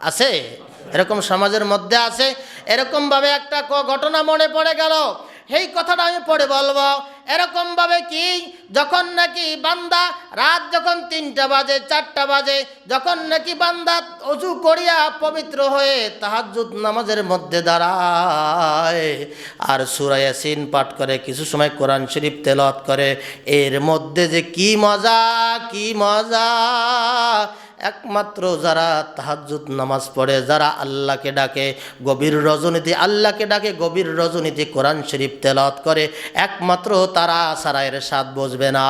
আছে? এরকম সমাজের মধ্যে আছে। এরকমভাবে একটা ঘটনা মনে পড়ে গেল, এই কথাটা আমি পরে বলবো। এরকমভাবে কি, যখন নাকি বান্দা রাত যখন 3টা বাজে 4টা বাজে, যখন নাকি বান্দা অজু করিয়া পবিত্র হয়ে তাহাজ্জুদ নামাজের মধ্যে দাঁড়ায় আর সূরা ইয়াসিন পাঠ করে, কিছু সময় কোরআন শরীফ তেলাওয়াত করে, এর মধ্যে যে কি মজা, কি মজা! একমাত্র যারা তাহাজ্জুদ নামাজ পড়ে, যারা আল্লাহকে ডাকে গভীর রজনীতে, আল্লাহকে ডাকে গভীর রজনীতে, কোরআন শরীফ তেলাওয়াত করে, একমাত্র তারা ছাড়া এর স্বাদ বুঝবে না।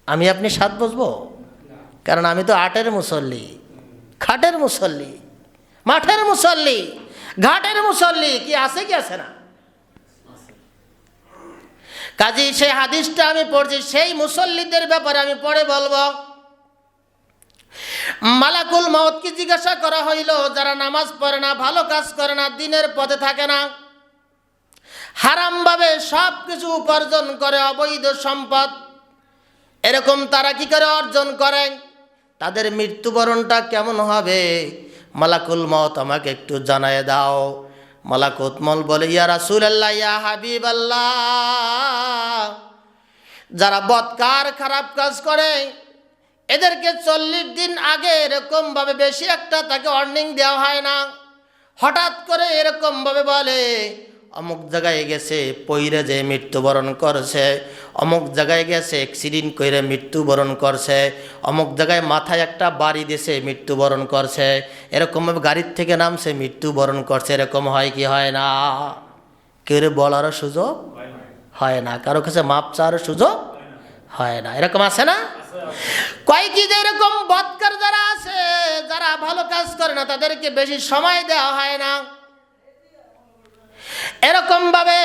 আমি আপনি স্বাদ বুঝবো? কারণ আমি তো আটের মুসল্লি, খাটের মুসল্লি, মাঠের মুসল্লি, ঘাটের মুসল্লি। কি আছে কি আছে না? কাজী সেই হাদিসটা আমি পড়ছি, সেই মুসল্লিদের ব্যাপারে আমি পরে বলবো। মালাকুল মউতকে জিজ্ঞাসা করা হইল, যারা নামাজ পড়ে না, ভালো কাজ করে না, দিনের পথে থাকে না, হারামভাবে সব কিছু উপার্জন করে, অবৈধ সম্পদ এরকম তারা কি করে অর্জন করে, তাদের মৃত্যুবরণটা কেমন হবে? মালাকুল মউত আমাকে একটু জানায় দাও। মালাকুল মউত বলে, ইয়া রাসূলুল্লাহ, ইয়া হাবিবাল্লাহ, যারা বদকার খারাপ কাজ করে এদেরকে 40 দিন আগে এরকমভাবে বেশি একটা তাকে ওয়ার্নিং দেওয়া হয় না। হঠাৎ করে এরকমভাবে বলে, অমুক জায়গায় গেছে পইরে যে মৃত্যুবরণ করছে, অমুক জায়গায় গেছে অ্যাক্সিডেন্ট করে মৃত্যুবরণ করছে, অমুক জায়গায় মাথায় একটা বাড়ি দিয়েছে মৃত্যুবরণ করছে, এরকমভাবে গাড়ির থেকে নামছে মৃত্যুবরণ করছে। এরকম হয় কি হয় না? কেউ বলারও সুযোগ হয় না, কারো কাছে মাপ চাওয়ারও সুযোগ হয় না। এরকম আছে না? কয় কি যে এরকম বদকার যারা আছে, যারা ভালো কাজ করে না, তাদেরকে বেশি সময় দেওয়া হয় না। এরকম ভাবে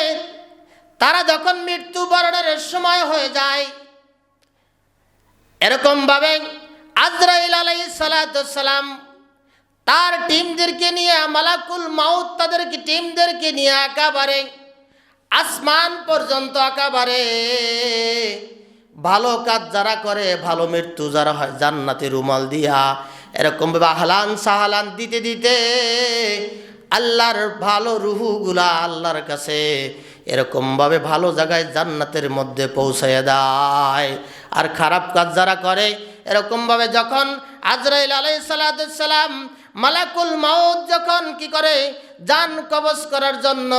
তারা যখন মৃত্যুবরণের সময় হয়ে যায়, এরকম ভাবে আজরাইল আলাইহিস সালাতু সালাম তার টিমদেরকে নিয়ে, মালাকুল মউত তাদেরকে টিমদেরকে নিয়ে একেবারে আসমান পর্যন্ত একেবারে ভালো কাজ যারা করে, ভালো মৃত্যু যারা হয়, জান্নাতি রুমাল দিয়া এরকম ভাবে আহলান সাহালান দিতে দিতে আল্লাহর ভালো রুহুগুলা আল্লাহর কাছে এরকমভাবে ভালো জায়গায় জান্নাতের মধ্যে পৌঁছায় দেয়। আর খারাপ কাজ যারা করে, এরকমভাবে যখন আজরাইল আলাইহিস সালাতু সালাম মালাকুল মউত যখন কি করে, জান কবজ করার জন্য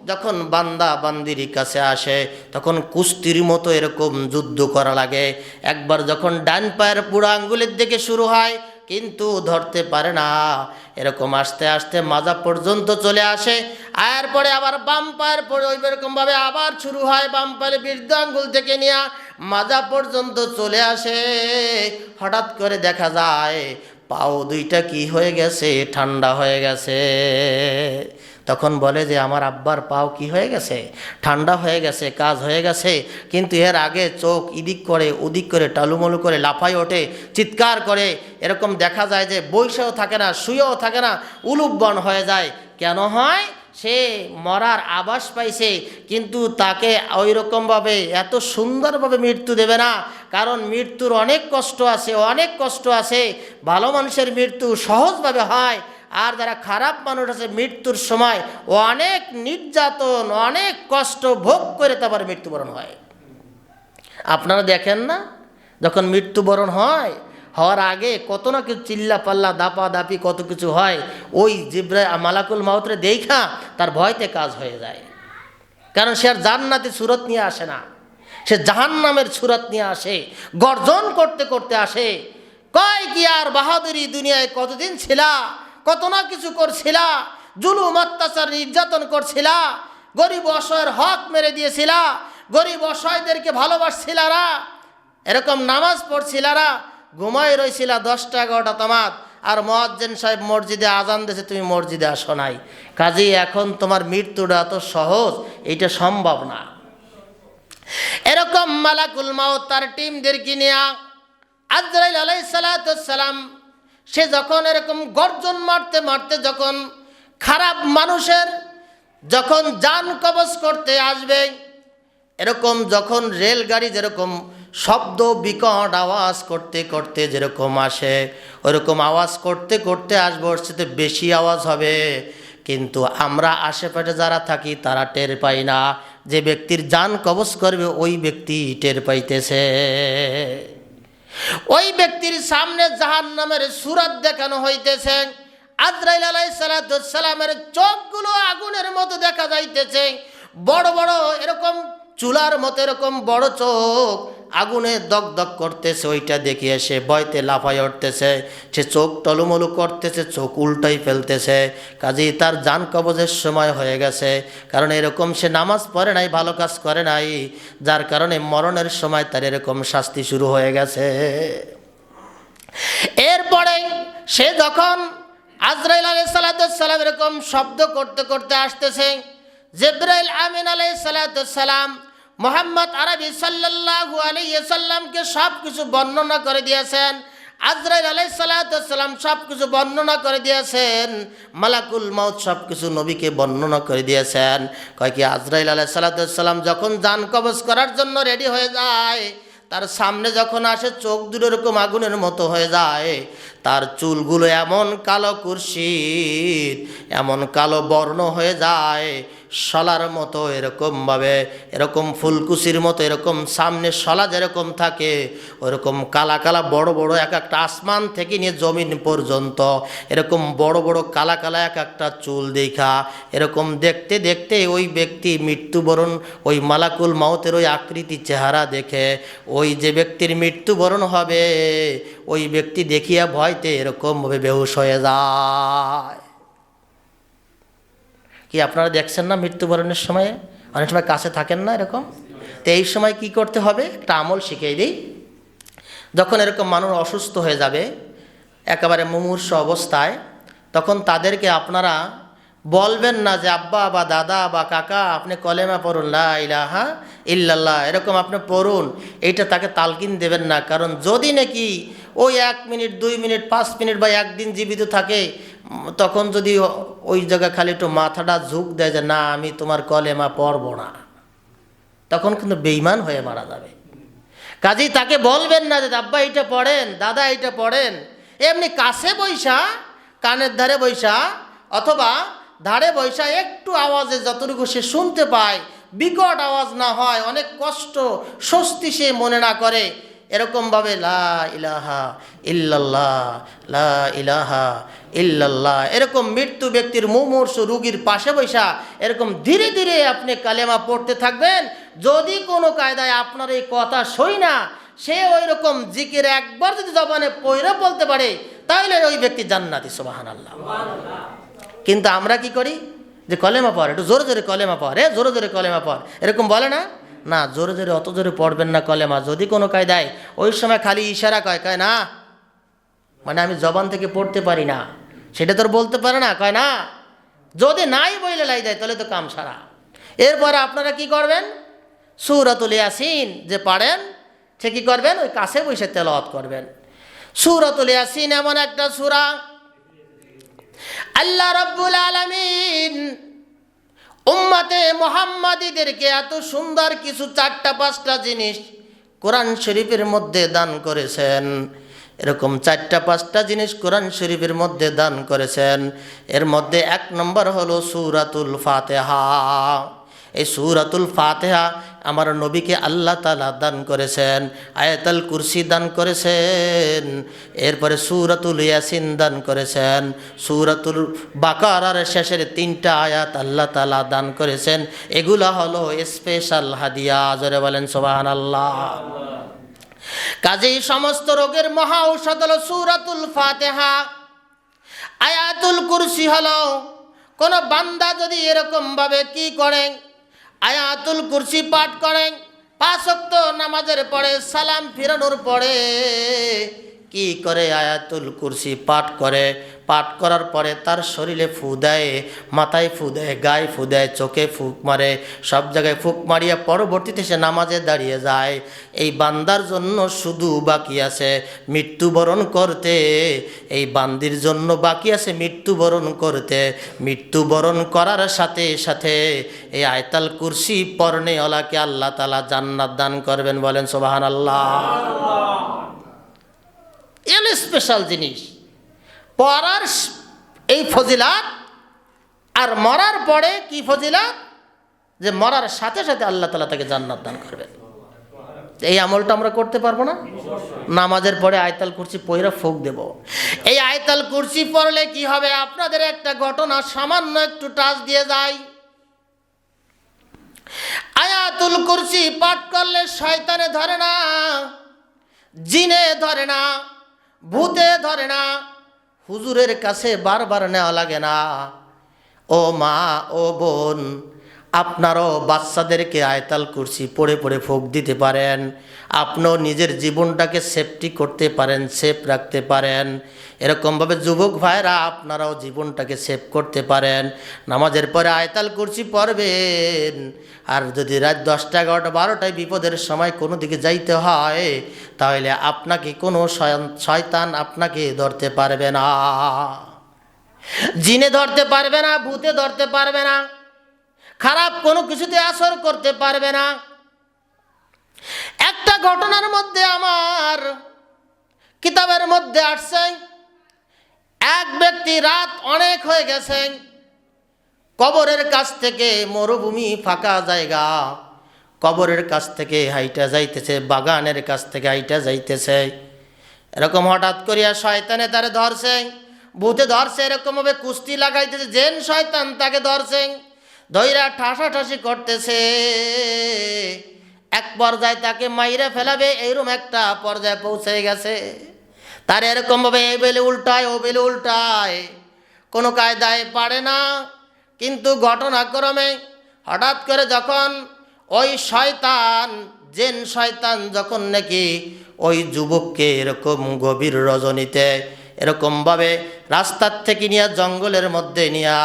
যখন বান্দা বান্দির কাছে আসে, তখন কুস্তির মতো এরকম যুদ্ধ করা লাগে। একবার যখন ডান পায়ের বুড়ো আঙ্গুলের দিকে শুরু হয়, কিন্তু ধরতে পারে না, এরকম আস্তে আস্তে মাজা পর্যন্ত চলে আসে। আর পরে আবার বাম পায়ের পরে ওই রকমভাবে আবার শুরু হয়, বাম পায়ের বৃদ্ধ আঙ্গুল থেকে নিয়ে মাজা পর্যন্ত চলে আসে। হঠাৎ করে দেখা যায় পাও দুইটা কি হয়ে গেছে, ঠান্ডা হয়ে গেছে। তখন বলে যে আমার আব্বার পাও কি হয়ে গেছে, ঠান্ডা হয়ে গেছে, কাজ হয়ে গেছে। কিন্তু এর আগে চোখ ইদিক করে ওদিক করে টালুমলু করে লাফাই ওঠে, চিৎকার করে, এরকম দেখা যায় যে বইসেও থাকে না, শুয়েও থাকে না, উলুব্বন হয়ে যায়। কেন হয়? সে মরার আভাস পাইছে, কিন্তু তাকে ওই রকমভাবে এত সুন্দরভাবে মৃত্যু দেবে না, কারণ মৃত্যুর অনেক কষ্ট আছে, অনেক কষ্ট আছে। ভালো মানুষের মৃত্যু সহজভাবে হয়, আর যারা খারাপ মানুষ আছে মৃত্যুর সময় অনেক নির্যাতন, অনেক কষ্ট ভোগ করে তারপরে মৃত্যুবরণ হয়। আপনারা দেখেন না, যখন মৃত্যুবরণ হয়, হওয়ার আগে কত না কিছু চিল্লা পাল্লা দাপা দাপি কত কিছু হয়। ওই জিব্রাইল মালাকুল মউতরে দেখা তার ভয়তে কাজ হয়ে যায়, কারণ সে আর জান্নাতি সুরত নিয়ে আসে না, সে জাহান্নামের সুরত নিয়ে আসে, গর্জন করতে করতে আসে। কয় কি আর বাহাদুরি, দুনিয়ায় কতদিন ছিলা, কত না কিছু করছিলা, জুলুম অত্যাচার নির্যাতন করছিলা, গরিব অসহায়ের হক মেরে দিয়েছিলা, গরিব অসহায়দেরকে ভালোবাসছিলারা, এরকম নামাজ পড়ছিলারা, ঘুমাই রইছিলা 10টা 11টা তামাত, আর মুয়াজ্জিন সাহেব মসজিদে আজান দিয়েছে, তুমি মসজিদে আসো নাই। কাজেই এখন তোমার মৃত্যুটা এত সহজ, এইটা সম্ভব না। এরকম মালাকুল মউত তার টিমদেরকে নিয়ে আজরাইল আলাইহিস সালাতু সালাম সে যখন এরকম গর্জন মারতে মারতে যখন খারাপ মানুষের যখন জান কবজ করতে আসবে, এরকম যখন রেলগাড়ি যেরকম শব্দ বিকট আওয়াজ করতে করতে যেরকম আসে ওরকম আওয়াজ করতে করতে আসবে, ওর সাথে বেশি আওয়াজ হবে। কিন্তু আমরা আশেপাশে যারা থাকি তারা টের পাই না। যে ব্যক্তির জান কবজ করবে ওই ব্যক্তি টের পাইতেছে। ওই ব্যক্তির সামনে জাহান্নামের সূরত দেখানো হইতেছে। আজরাইল আলাইহিস সালামের চোখগুলো আগুনের মতো দেখা যাইতেছে, বড় বড় এরকম চুলার মতো এরকম বড় চোখ, আগুনে দগদগ করতেছে। ওইটা দেখিয়ে সে ভয়তে লাফায় উঠতেছে, সে চোখ টলমলো করতেছে, চোখ উল্টাই ফেলতেছে। কাজেই তার জান কবজের সময় হয়ে গেছে। কারণ এরকম সে নামাজ পড়ে নাই, ভালো কাজ করে নাই, যার কারণে মরণের সময় তার এরকম শাস্তি শুরু হয়ে গেছে। এরপরে সে যখন আজরাইল আলাইহিস সালাম এরকম শব্দ করতে করতে আসতেছে, জিবরাইল আমিন আলাইহিস সালাম মুহাম্মদ আরবি সাল্লাল্লাহু আলাইহি সাল্লামকে সব কিছু বর্ণনা করে দিয়েছেন। আজরাইল আলাইহিস সালাম সব কিছু বর্ণনা করে দিয়েছেন। মালাকুল মউত সব কিছু নবীকে বর্ণনা করে দিয়েছেন। কয় কি আজরাইল আলাইহিস সালাম যখন জান কবজ করার জন্য রেডি হয়ে যায়, তার সামনে যখন আসে চোখ দুটো এরকম আগুনের মতো হয়ে যায়। তার চুলগুলো এমন কালো কুরশিত, এমন কালো বর্ণ হয়ে যায়, শলার মতো এরকমভাবে, এরকম ফুলকুচির মতো এরকম সামনে শলা যেরকম থাকে ওরকম কালা কালা বড় বড় এক একটা, আসমান থেকে নিয়ে জমিন পর্যন্ত এরকম বড় বড় কালা কালা এক একটা চুল দেখা এরকম দেখতে দেখতে ওই ব্যক্তি মৃত্যুবরণ, ওই মালাকুল মাউতের ওই আকৃতি চেহারা দেখে ওই যে ব্যক্তির মৃত্যুবরণ হবে ওই ব্যক্তি দেখিয়া ভয়তে এরকমভাবে বেহুশ হয়ে যায়। কি আপনারা দেখছেন না মৃত্যুবরণের সময়ে অনেক সময় কাছে থাকেন না এরকম? তো এই সময় কি করতে হবে, একটা আমল শিখিয়ে দিই। যখন এরকম মানুষ অসুস্থ হয়ে যাবে একেবারে মুমূর্ষ অবস্থায়, তখন তাদেরকে আপনারা বলবেন না যে আব্বা বা দাদা বা কাকা আপনি কলেমা পড়ুন, লা ইলাহা ইল্লাল্লাহ, এরকম আপনি পড়ুন, এইটা তাকে তালকিন দেবেন না। কারণ যদি নাকি ওই 1 মিনিট 2 মিনিট 5 মিনিট বা একদিন জীবিত থাকে, তখন যদি ওই জায়গায় খালি একটু মাথাটা ঝুঁক দেয় যে না আমি তোমার কলেমা পড়ব না, তখন কিন্তু বেঈমান হয়ে মারা যাবে। কাজেই তাকে বলবেন না যে আব্বা এইটা পড়েন, দাদা এইটা পড়েন। এমনি কাছে বৈশা, কানের ধারে বৈশা অথবা ধারে বৈশা একটু আওয়াজে যতটুকু সে শুনতে পায়, বিকট আওয়াজ না হয়, অনেক কষ্ট স্বস্তি সে মনে না করে, এরকমভাবে লা ইলাহা ইল্লাল্লাহ, লা ইলাহা ইল্লাল্লাহ, এরকম মৃত্যু ব্যক্তির মুমূর্ষ রোগীর পাশে বৈশা এরকম ধীরে ধীরে আপনি কালেমা পড়তে থাকবেন। যদি কোনো কায়দায় আপনার এই কথা সই না, সে ওই রকম জিকির একবার যদি জবানে পয়রা বলতে পারে তাহলে ওই ব্যক্তি জান্নাতি, সুবহানাল্লাহ। কিন্তু আমরা কি করি যে কলেমা পড়, একটু জোরে জোরে কলেমা পড়, জোরে জোরে কলেমা পড়, এরকম বলে না? না, জোরে জোরে অত জোরে পড়বেন না কলেমা। যদি কোনো কায়দায় ওই সময় খালি ইশারা কয় না, মানে আমি জবান থেকে পড়তে পারি না, সেটা তোর বলতে পারে না, কয় না, যদি নাই বইলে লাই দেয় তাহলে তো কাম সারা। এরপরে আপনারা কি করবেন, সূরাতুল ইয়াসিন যে পারেন সে কি করবেন, ওই কাছে বসে তেলাওয়াত করবেন। সূরাতুল ইয়াসিন এমন একটা সূরা, আল্লাহ রাব্বুল আলামিন উম্মতে মুহাম্মাদীদেরকে এত সুন্দর কিছু 4টা-5টা জিনিস কোরআন শরীফের মধ্যে দান করেছেন। এরকম 4টা-5টা জিনিস কোরআন শরীফের মধ্যে দান করেছেন। এর মধ্যে 1 নম্বর হলো সূরাতুল ফাতিহা। এই সূরাতুল ফাতিহা আমার নবীকে আল্লাহ তাআলা দান করেছেন। আয়াতুল কুরসি দান করেছেন। এরপরে সূরাতুল ইয়াসিন দান করেছেন। সূরাতুল বাকারার শেষের 3টা আয়াত আল্লাহ তাআলা দান করেছেন। এগুলা হলো স্পেশাল হাদিয়া। জোরে বলেন সুবহানাল্লাহ। কাজেই সমস্ত রোগের মহা ঔষধ হলো সূরাতুল ফাতিহা। আয়াতুল কুরসি হলো কোন বান্দা যদি এরকম ভাবে কি করেন, আয়াতুল কুরসি পাঠ করেন 5 ওয়াক্ত নামাজের পরে সালাম ফিরানোর পরে, কি করে আয়াতুল কুরসি পাঠ করে, পাঠ করার পরে তার শরীরে ফু দেয়, মাথায় ফু দেয়, গায়ে ফু দেয়, চোখে ফুক মারে, সব জায়গায় ফুক মারিয়া পরবর্তীতে সে নামাজে দাঁড়িয়ে যায়। এই বান্দার জন্য শুধু বাকি আছে মৃত্যুবরণ করতে, এই বান্দির জন্য বাকি আছে মৃত্যুবরণ করতে। মৃত্যুবরণ করার সাথে সাথে এই আয়াতুল কুরসি পড়নেওয়ালাকে আল্লাহ তাআলা জান্নাত দান করবেন। বলেন সুবহানাল্লাহ। এর স্পেশাল জিনিস পড়ার এই ফজিলাত, আর মরার পরে কি ফজিলাত, যে মরার সাথে সাথে আল্লাহ তাআলা তাকে জান্নাত দান করবেন। এই আমলটা আমরা করতে পারবো না? নামাজের পরে আয়াতুল কুরসি পড়ে ফুঁক দেব। এই আয়াতুল কুরসি পড়লে কি হবে, আপনাদের একটা ঘটনা সামান্য একটু টাচ দিয়ে যায়। আয়াতুল কুরসি পাঠ করলে শয়তানে ধরে না, জিনে ধরে না, ভূতে ধরে না, হুজুরের কাছে বারবার নেওয়া লাগে না। ও মা, ও বোন, আপনারাও বাচ্চাদেরকে আয়াতুল কুরসি পড়ে পড়ে ফুঁক দিতে পারেন। আপনিও নিজের জীবনটাকে সেফটি করতে পারেন, সেফ রাখতে পারেন। এরকমভাবে যুবক ভাইরা আপনারাও জীবনটাকে সেভ করতে পারেন। নামাজের পরে আয়াতুল কুরসি পড়বেন। আর যদি রাত 10টা 11টা 12টায় বিপদের সময় কোনো দিকে যাইতে হয়, তাহলে আপনাকে কোনো শয়তান আপনাকে ধরতে পারবে না, জিনে ধরতে পারবে না, ভূতে ধরতে পারবে না, খারাপ কোনো কিছুতে আসর করতে পারবে না। একটা ঘটনার মধ্যে আমার কিতাবের মধ্যে আসছে, এক ব্যক্তি রাত অনেক হয়ে গেছে, কবরের কাছ থেকে, মরুভূমি ফাঁকা জায়গা, কবরের কাছ থেকে হাইটা যাইতেছে, বাগানের কাছ থেকে হাইটা যাইতেছে। এরকম হঠাৎ করিয়া শয়তানে তারে ধরছে, ভূতে ধরছে, এরকমভাবে কুস্তি লাগাইতেছে, জেন শয়তান তাকে ধরছে, ধইরা ঠাসাঠাসি করতেছে। এক পর্যায়ে তাকে মাইরে ফেলাবে এইরকম একটা পর্যায়ে পৌঁছে গেছে। তার এরকমভাবে এই বেলে উল্টায়, ও বেলে উল্টায়, কোনো কায়দায় পারে না। কিন্তু ঘটনাক্রমে হঠাৎ করে যখন ওই শয়তান, জেন শয়তান যখন নাকি ওই যুবককে এরকম গভীর রজনীতে এরকমভাবে রাস্তার থেকে নিয়ে জঙ্গলের মধ্যে নিয়ে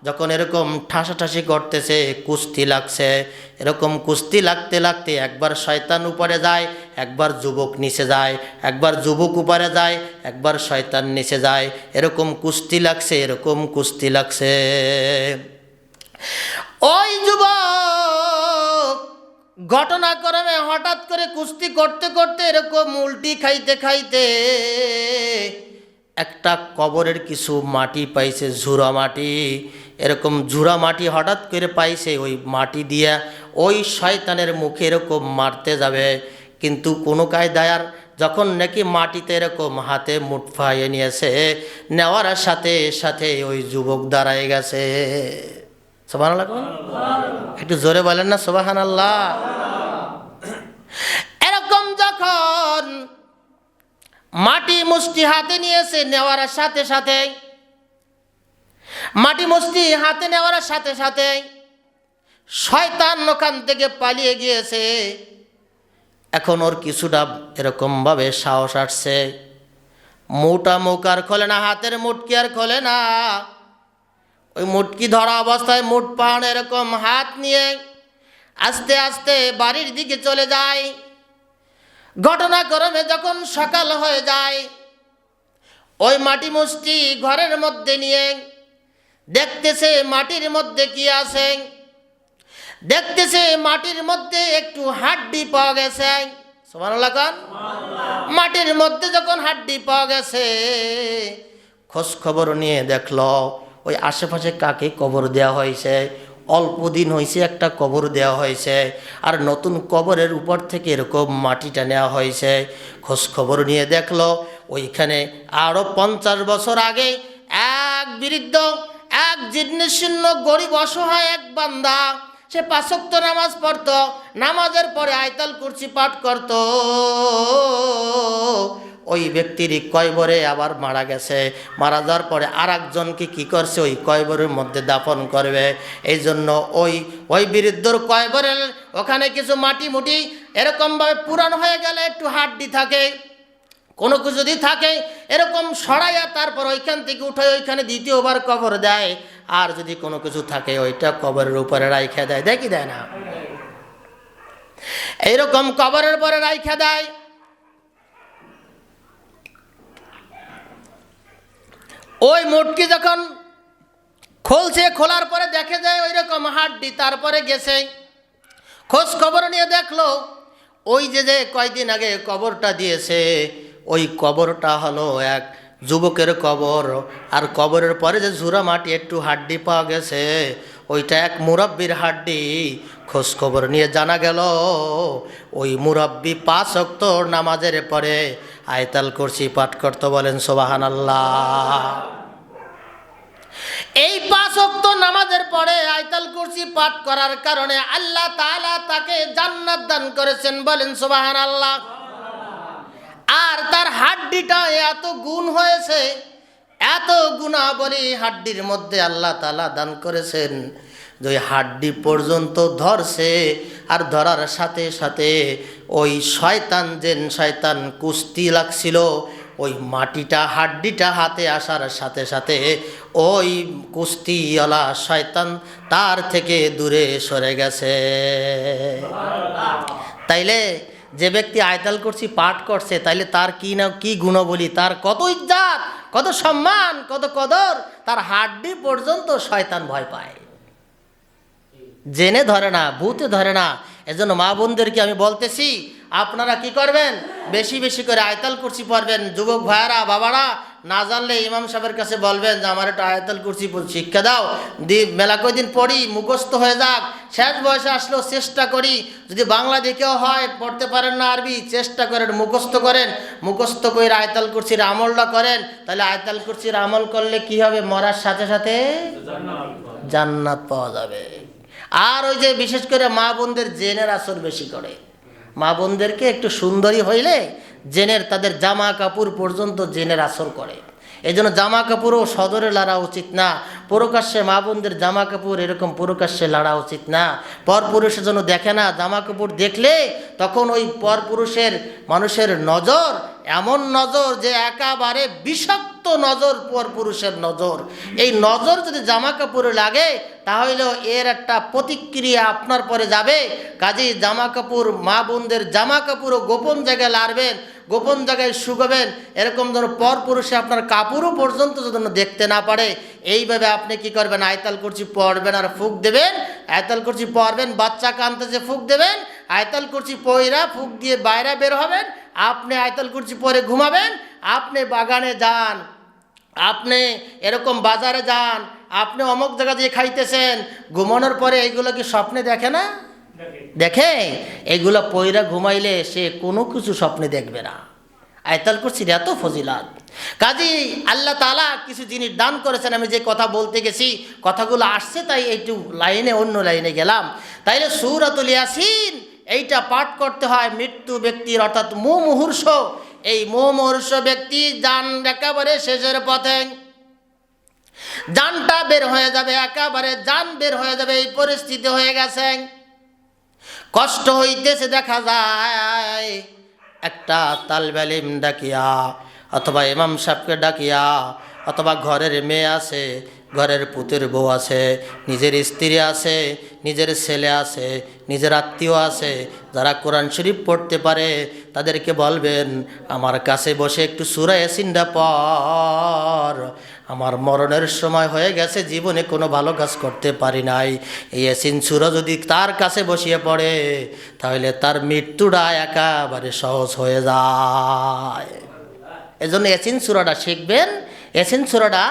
যখন এরকম ঠাসাঠাসি করতেছে, কুস্তি লাগছে, এরকম কুস্তি লাগতে লাগতে একবার শয়তান উপরে যায়, একবার যুবক নিচে যায়, একবার যুবক উপরে যায়, একবার শয়তান নিচে যায়, এরকম কুস্তি লাগছে, এরকম কুস্তি লাগছে। ওই যুবক ঘটনাক্রমে হঠাৎ করে কুস্তি করতে করতে এরকম উল্টি খাইতে খাইতে একটা কবরের কিছু মাটি পাইছে, ঝুরা মাটি, এরকম ঝুরা মাটি হঠাৎ করে পাইছে। ওই মাটি দিয়া ওই শয়তানের মুখে এরকম মারতে যাবে, কিন্তু কোনো কায়দায় আর যখন নাকি মাটিতে এরকম হাতে মুঠফাইয়ে নিয়েছে, নেওয়ার সাথে সাথে ওই যুবক দাঁড়ায় গেছে। সুবহানাল্লাহ, একটু জোরে বলেন না সুবহানাল্লাহ। এরকম যখন মাটি মুষ্টি হাতে নিয়েছে, নেওয়ার সাথে সাথে, মাটি মুষ্টি হাতে নেওয়ার সাথে সাথে শয়তান ওখান থেকে পালিয়ে গিয়েছে। এখন ওর কিছুটা এরকমভাবে সাহস আসছে, মুটা মুখ আর খোলে না, হাতের মুটকি আর খোলে না। ওই মুটকি ধরা অবস্থায় মুঠ পান এরকম হাত নিয়ে আস্তে আস্তে বাড়ির দিকে চলে যায়। ঘটনাক্রমে যখন সকাল হয়ে যায়, ওই মাটি মুষ্টি ঘরের মধ্যে নিয়ে দেখতেছে মাটির মধ্যে কি আছে, দেখতেছে মাটির মধ্যে একটু হাড্ডি পাওয়া গেছে। সুবহানাল্লাহ খান। মাটির মধ্যে যখন হাড্ডি পাওয়া গেছে, খোঁজ খবর নিয়ে দেখলো ওই আশেপাশে কাকে কবর দেওয়া হয়েছে, অল্প দিন হয়েছে একটা কবর দেওয়া হয়েছে, আর নতুন কবরের উপর থেকে এরকম মাটিটা নেওয়া হয়েছে। খোঁজ খবর নিয়ে দেখলো ওইখানে আরও 50 বছর আগে এক বৃদ্ধ, এক জীর্ণশীর্ণ গরিব অসহায় এক বান্দা, সে 5 ওয়াক্ত নামাজ পড়তো, নামাজের পরে আয়াতুল কুরসি পাঠ করত। ওই ব্যক্তির কয়বরে আবার মারা গেছে, মারা যাওয়ার পরে আর একজনকে কী করছে, ওই কয়বরের মধ্যে দাফন করবে। এই জন্য ওই বৃদ্ধর কয়বরের ওখানে কিছু মাটি মুটি এরকমভাবে পুরান হয়ে গেলে একটু হাড্ডি থাকে, কোনো কিছু যদি থাকে এরকম সরাইয়া তারপর ওইখান থেকে উঠে ওইখানে দ্বিতীয়বার কবর দেয়। আর যদি কোনো কিছু থাকে ওইটা কবরের উপরে রাইখা দেয়, দেয় কি দেয় না? এইরকম কবরের পরে রাইখা দেয়। ওই মুটকি যখন খুলছে, খোলার পরে দেখে যায় ওই রকম হাড্ডি। তারপরে গেছে খোঁজ খবর নিয়ে দেখলো ওই যে কয়দিন আগে কবরটা দিয়েছে ওই কবরটা হলো এক যুবকের কবর। আর কবরের পরে যে ঝুরা মাটি একটু হাড্ডি পাওয়া গেছে ওইটা এক মুরব্বির হাড্ডি। খোঁজ খবর নিয়ে জানা গেল ওই মুরব্বি 5 ওয়াক্ত নামাজের পরে আয়াতুল কুরসি পাঠ করতে। বলেন সুবহানাল্লাহ। এই 5 ওয়াক্ত নামাজের পরে আয়াতুল কুরসি পাঠ করার কারণে আল্লাহ তাআলা তাকে জান্নাত দান করেছেন। বলেন সুবহানাল্লাহ। আর তার হাড্ডিটা এত গুণ হয়েছে, এত গুণাবলী হাড্ডির মধ্যে আল্লাহ তাআলা দান করেছেন যে ওই হাড্ডি পর্যন্ত ধরছে। আর ধরার সাথে সাথে ওই শয়তান শয়তান কুস্তি লাগছিল, ওই মাটিটা হাড্ডিটা হাতে আসার সাথে সাথে ওই কুস্তিওয়ালা শয়তান তার থেকে দূরে সরে গেছে। তাইলে যে ব্যক্তি আয়াতুল কুরসি পাঠ করছে তাইলে তার কি গুণাবলী, তার কত ইজ্জত, কত সম্মান, কত কদর। তার হাড্ডি পর্যন্ত শয়তান ভয় পায়, জেনে ধরে না, ভূতে ধরে না। এজন্য মা বোনদেরকে আমি বলতেছি, আপনারা কি করবেন, বেশি বেশি করে আয়াতুল কুরসি পড়বেন। যুবক ভাইয়ারা, বাবারা, না জানলে ইমাম সাহেবের কাছে বলবেন যে আমার একটা আয়াতুল কুরসি শিক্ষা দাও, মেলা কয়দিন পড়ি, মুখস্থ হয়ে যাক। শেষ বয়সে আসলেও চেষ্টা করি, যদি বাংলা দিকেও হয়, পড়তে পারেন না আরবি, চেষ্টা করেন মুখস্থ করেন। মুখস্থ করে আয়াতুল কুরসির আমলটা করেন। তাহলে আয়াতুল কুরসির আমল করলে কি হবে, মরার সাথে সাথে জান্নাত পাওয়া যাবে। আর ওই যে বিশেষ করে মা বোনদের জেনের আসর বেশি করে, মা বোনদেরকে একটু সুন্দরী হইলে জেনের, তাদের জামা কাপড় পর্যন্ত জেনের আসর করে। এই জন্য জামা কাপড়ও সদরে লাড়া উচিত না, প্রকাশ্যে মা বোনদের জামা কাপড় এরকম প্রকাশ্যে লাড়া উচিত না। পরপুরুষের জন্য দেখে না, জামা কাপড় দেখলে তখন ওই পরপুরুষের মানুষের নজর এমন নজর যে একেবারে বিষাক্ত নজর, পরপুরুষের নজর। এই নজর যদি জামা কাপড়ে লাগে তাহলে এর একটা প্রতিক্রিয়া আপনার পরে যাবে। কাজেই জামা কাপড়, মা বোনদের জামা কাপড়ও গোপন জায়গায় লাড়বেন, গোপন জায়গায় শুকাবেন। এরকম যেন পরপুরুষে আপনার কাপড়ও পর্যন্ত যেন দেখতে না পারে। এইভাবে আপনি কি করবেন, আয়াতুল কুরসি পড়বেন আর ফুঁক দেবেন। আয়াতুল কুরসি পড়বেন, বাচ্চা কাঁদতেছে ফুঁক দেবেন। আয়াতুল কুরসি পয়রা ফুঁক দিয়ে বাইরে বের হবেন। আপনি আয়াতুল কুরসি পরে ঘুমাবেন। আপনি বাগানে যান, আপনি এরকম বাজারে যান, আপনি অমুক জায়গা দিয়ে খাইতেছেন, ঘুমানোর পরে এইগুলো কি স্বপ্নে দেখে না? দেখে। এগুলো পয়রা ঘুমাইলে সে কোনো কিছু স্বপ্নে দেখবে না। আয়াতুল কুরসির এত ফজিলত। কাজী আল্লাহ তাআলা কিছু জিনিস দান করেছেন। আমি যে কথা বলতে গেছি, কথাগুলো আসছে তাই একটু লাইনে অন্য লাইনে গেলাম। তাইলে সূরাতুল ইয়াসিন এইটা পাঠ করতে হয় মৃত্যু ব্যক্তির, অর্থাৎ মুমূর্ষ। এই মুমূর্ষ ব্যক্তি জান একেবারে শেষের পথে, জানটা বের হয়ে যাবে, একেবারে জান বের হয়ে যাবে, এই পরিস্থিতি হয়ে গেছে। কষ্ট হইতেছে, দেখা যায় একটা তালবে ইলম ডাকিয়া অথবা ইমাম সাহেবকে ডাকিয়া, অথবা ঘরের মেয়ে আছে, ঘরের পুতের বউ আছে, নিজের স্ত্রী আছে, নিজের ছেলে আছে, নিজের আত্মীয় আছে, যারা কোরআন শরীফ পড়তে পারে তাদেরকে বলবেন আমার কাছে বসে একটু সূরা ইয়াসিনটা পড়। আমার মরণের সময় হয়ে গেছে, জীবনে কোনো ভালো কাজ করতে পারি নাই, এই ইয়াসিন সূরা যদি তার কাছে বসিয়ে পড়ে তাহলে তার মৃত্যুটা একেবারে সহজ হয়ে যায়। এজন্য ইয়াসিন সূরাটা শিখবেন। ইয়াসিন সূরাটা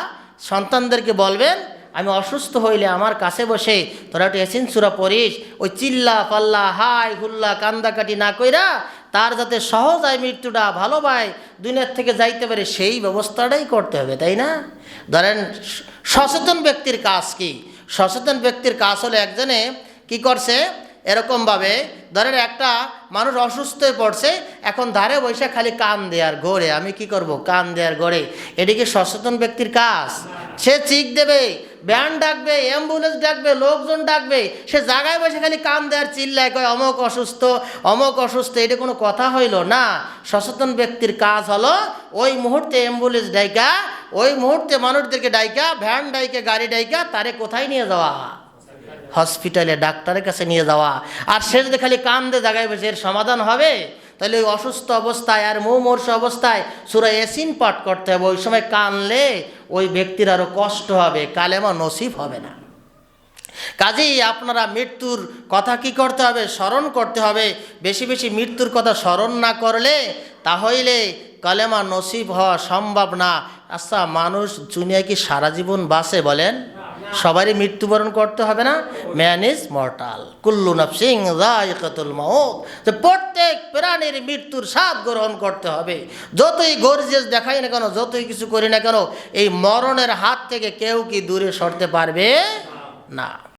সন্তানদেরকে বলবেন আমি অসুস্থ হইলে আমার কাছে বসে তোরা একটু ইয়াসিন সূরা পড়িস। ওই চিল্লা পাল্লা হাই হুল্লা কান্দাকাটি না কইরা তার যাতে সহজ হয় মৃত্যুটা, ভালো ভাই দুনিয়ার থেকে যাইতে পারে, সেই ব্যবস্থাটাই করতে হবে, তাই না? ধরেন সচেতন ব্যক্তির কাজ কি? সচেতন ব্যক্তির কাজ হলো একজনে কি করছে, এরকমভাবে ধরেন একটা মানুষ অসুস্থ হয়ে পড়ছে, এখন ধারে বসে খালি কান দেয়ার গড়ে, আমি কি করব, কান দেয়ার গড়ে। এটি কি সচেতন ব্যক্তির কাজ? সে চিক দেবে, ব্যান ডাকবে, অ্যাম্বুলেন্স ডাকবে, লোকজন ডাকবে, সে জায়গায় বসে খালি কান দেওয়ার চিল্লায়, কয় অমক অসুস্থ, অমক অসুস্থ। এটা কোনো কথা হইল না। সচেতন ব্যক্তির কাজ হলো ওই মুহূর্তে অ্যাম্বুলেন্স ডাইকা, ওই মুহূর্তে মানুষদেরকে ডাইকা, ভ্যান ডাইকা, গাড়ি ডাইকা, তারে কোথায় নিয়ে যাওয়া? হসপিটালে, ডাক্তারের কাছে নিয়ে যাওয়া। আর সে যদি খালি কান্দে জায়গায় বসে, এর সমাধান হবে? তাহলে ওই অসুস্থ অবস্থায় আর মুমূর্ষ অবস্থায় সূরা ইয়াসিন পাঠ করতে হবে। ওই সময় কানলে ওই ব্যক্তির আরও কষ্ট হবে, কালেমা নসিব হবে না। কাজেই আপনারা মৃত্যুর কথা কি করতে হবে? স্মরণ করতে হবে। বেশি বেশি মৃত্যুর কথা স্মরণ না করলে তাহলে কালেমা নসিব হওয়া সম্ভব না। আচ্ছা, মানুষ দুনিয়ায় কি সারা জীবন বাঁচে বলেন? সবারই মৃত্যুবরণ করতে হবে না? ম্যান ইজ মর্টাল, কুল্লু নাফসিন যায়িকাতুল মাউত, যে প্রত্যেক প্রাণীর মৃত্যুর স্বাদ গ্রহণ করতে হবে। যতই গর্জিয়াস দেখাই না কেন, যতই কিছু করি না কেন, এই মরণের হাত থেকে কেউ কি দূরে সরতে পারবে না।